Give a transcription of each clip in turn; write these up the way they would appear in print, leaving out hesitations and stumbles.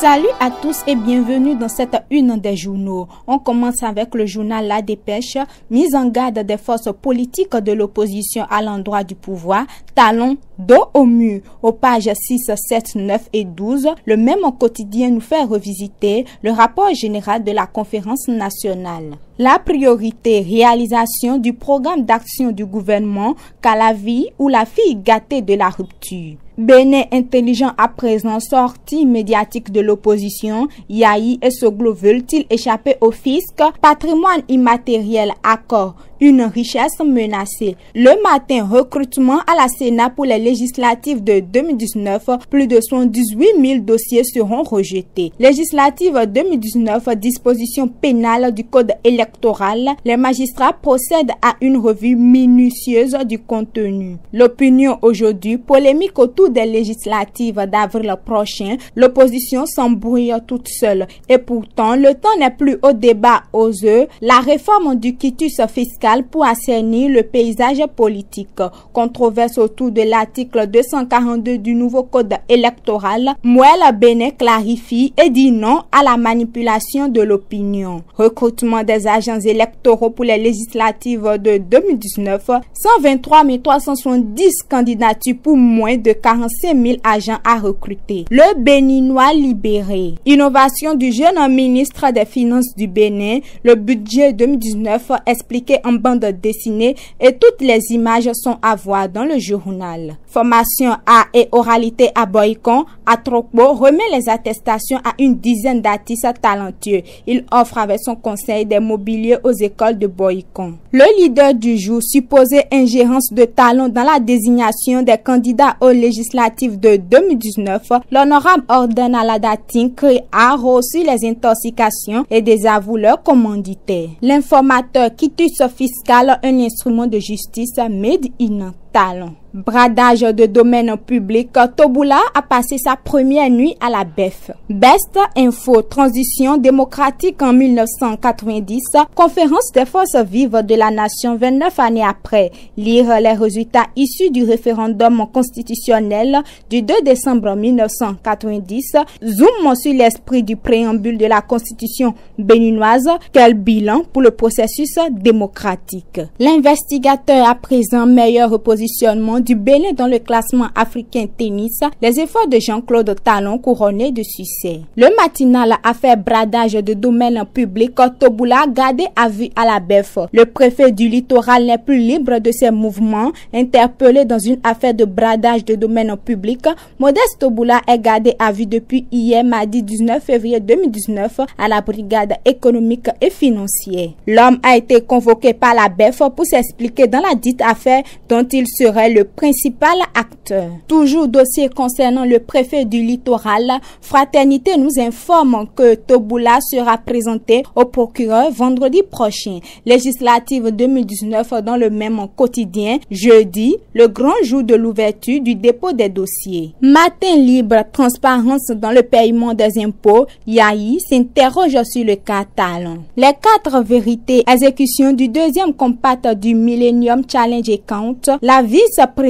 Salut à tous et bienvenue dans cette une des journaux. On commence avec le journal La Dépêche, mise en garde des forces politiques de l'opposition à l'endroit du pouvoir, talons dos au mur. Aux pages 6, 7, 9 et 12, le même quotidien nous fait revisiter le rapport général de la conférence nationale. La priorité, réalisation du programme d'action du gouvernement qu'à la vie ou la fille gâtée de la rupture. Bénin intelligent à présent sortie médiatique de l'opposition, Yahi et Soglo veulent-ils échapper au fisc? Patrimoine immatériel, accord, une richesse menacée. Le matin, recrutement à la Sénat pour les législatives de 2019, plus de 118 000 dossiers seront rejetés. Législatives 2019, disposition pénale du code électoral, les magistrats procèdent à une revue minutieuse du contenu. L'opinion aujourd'hui, polémique autour des législatives d'avril prochain, l'opposition s'embrouille toute seule. Et pourtant, le temps n'est plus au débat aux œufs. La réforme du quitus fiscal pour assainir le paysage politique. Controverse autour de l'article 242 du nouveau code électoral. Mouel Bénin clarifie et dit non à la manipulation de l'opinion. Recrutement des agents électoraux pour les législatives de 2019. 123 370 candidatures pour moins de 45 000 agents à recruter. Le Béninois libéré. Innovation du jeune ministre des Finances du Bénin. Le budget 2019 expliqué en bande dessinée et toutes les images sont à voir dans le journal. Formation art et oralité à Boycon. Atrokbo remet les attestations à une dizaine d'artistes talentueux. Il offre avec son conseil des mobiliers aux écoles de Boycon. Le leader du jour, supposée ingérence de talons dans la désignation des candidats aux législatives de 2019, l'honorable ordonne à la Dating a reçu les intoxications et désavoue leurs commanditaires. L'informateur quitus fiscal, un instrument de justice made in talon. Bradage de domaine public, Toboula a passé sa première nuit à la BEF. Best Info, transition démocratique en 1990, conférence des forces vives de la nation 29 années après. Lire les résultats issus du référendum constitutionnel du 2 décembre 1990. Zoom sur l'esprit du préambule de la constitution béninoise. Quel bilan pour le processus démocratique? L'investigateur à présent meilleur repositionnement du Bénin dans le classement africain tennis, les efforts de Jean-Claude Talon couronnés de succès. Le matinal a fait bradage de domaine public, Toboula gardé à vue à la BEF. Le préfet du littoral n'est plus libre de ses mouvements. Interpellé dans une affaire de bradage de domaine public, Modeste Toboula est gardé à vue depuis hier mardi 19 février 2019 à la brigade économique et financière. L'homme a été convoqué par la BEF pour s'expliquer dans la dite affaire dont il serait le principal acteur. Toujours dossier concernant le préfet du littoral, Fraternité nous informe que Toboula sera présenté au procureur vendredi prochain. Législative 2019 dans le même quotidien, jeudi, le grand jour de l'ouverture du dépôt des dossiers. Matin libre, transparence dans le paiement des impôts, Yahi s'interroge sur le cas Talon. Les 4 vérités, exécution du deuxième compact du Millennium Challenge Account, la vice-présidente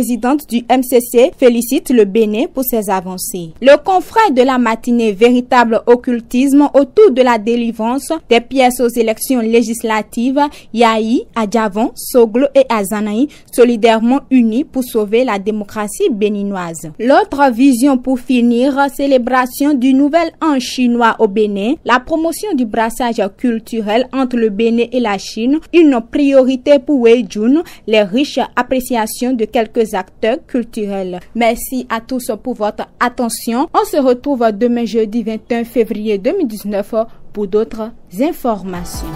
du MCC félicite le Bénin pour ses avancées. Le confrère de la matinée, véritable occultisme autour de la délivrance des pièces aux élections législatives, Yahi, Adjavon, Soglo et Azanaï solidairement unis pour sauver la démocratie béninoise. L'autre vision pour finir, célébration du nouvel an chinois au Bénin, la promotion du brassage culturel entre le Bénin et la Chine, une priorité pour Wei Jun, les riches appréciations de quelques acteurs culturels. Merci à tous pour votre attention. On se retrouve demain jeudi 21 février 2019 pour d'autres informations.